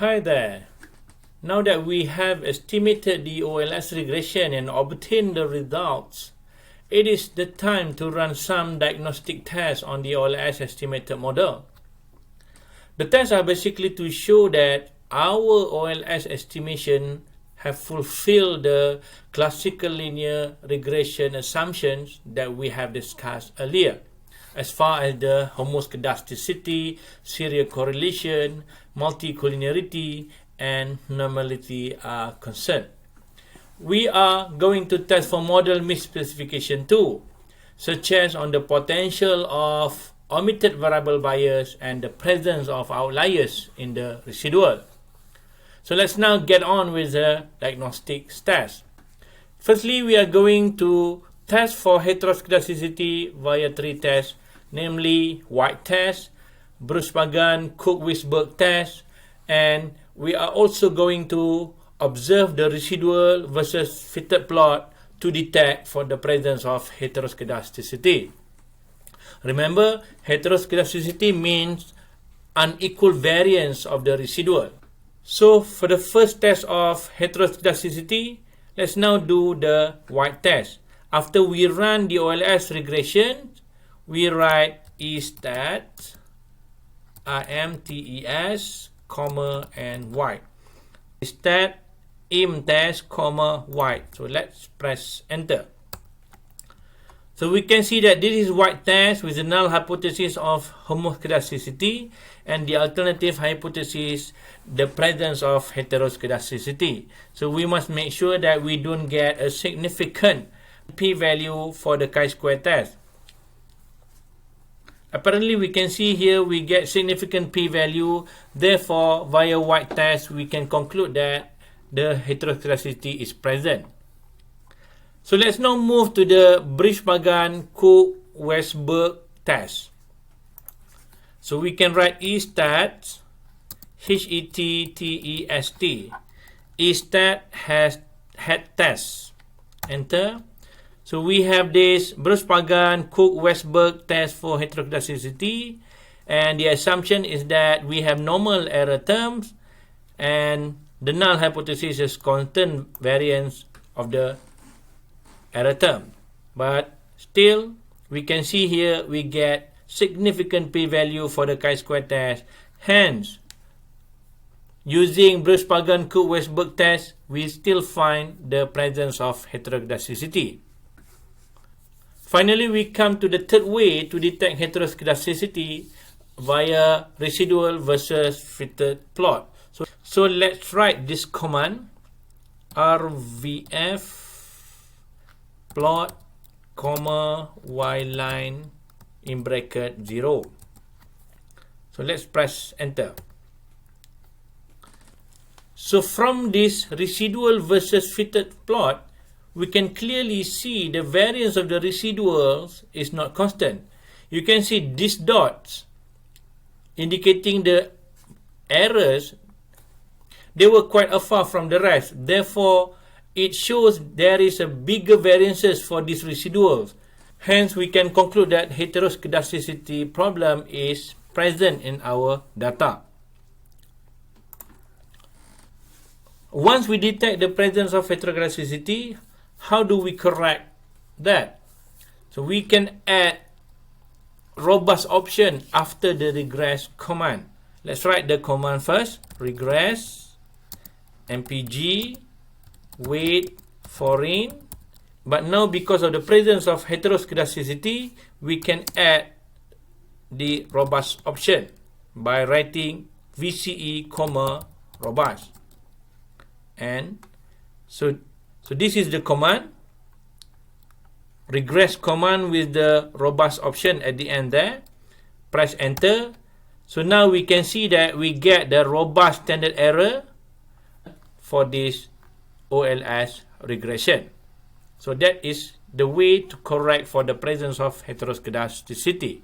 Hi there. Now that we have estimated the OLS regression and obtained the results, it is the time to run some diagnostic tests on the OLS estimated model. The tests are basically to show that our OLS estimation have fulfilled the classical linear regression assumptions that we have discussed earlier, as far as the homoskedasticity, serial correlation, multicollinearity, and normality are concerned. We are going to test for model misspecification too, such as on the potential of omitted variable bias and the presence of outliers in the residual. So let's now get on with the diagnostics test. Firstly, we are going to test for heteroskedasticity via 3 tests, namely White test, Bruce-Pagan-Cook-Wisberg test, and we are also going to observe the residual versus fitted plot to detect for the presence of heteroskedasticity. Remember, heteroskedasticity means unequal variance of the residual. So for the first test of heteroskedasticity, let's now do the White test. After we run the OLS regression, we write stat, IMTES, comma, and White. Stat, im test, comma, White. So let's press enter. So we can see that this is White test with the null hypothesis of homoskedasticity and the alternative hypothesis, the presence of heteroskedasticity. So we must make sure that we don't get a significant p-value for the chi-square test. Apparently, we can see here we get significant p-value. Therefore, via White test, we can conclude that the heteroskedasticity is present. So let's now move to the Bruce-Pagan-Cook-Wisberg test. So we can write stat, HETTEST. Stat has head test. Enter. So we have this Bruce-Pagan-Cook-Wisberg test for heteroskedasticity, and the assumption is that we have normal error terms and the null hypothesis is constant variance of the error term. But still, we can see here we get significant p-value for the chi-square test. Hence, using Bruce-Pagan-Cook-Wisberg test, we still find the presence of heteroskedasticity. Finally, we come to the third way to detect heteroskedasticity via residual versus fitted plot. So let's write this command, rvf plot, comma, y line in bracket 0. So let's press enter. So from this residual versus fitted plot, we can clearly see the variance of the residuals is not constant. You can see these dots indicating the errors. They were quite afar from the rest. Therefore, it shows there is a bigger variances for these residuals. Hence, we can conclude that heteroskedasticity problem is present in our data. Once we detect the presence of heteroskedasticity, how do we correct that? So we can add robust option after the regress command. Let's write the command first. Regress, mpg, weight, foreign. But now because of the presence of heteroskedasticity, we can add the robust option by writing VCE, robust. And so this is the command, regress command with the robust option at the end there. Press enter. So now we can see that we get the robust standard error for this OLS regression. So that is the way to correct for the presence of heteroskedasticity.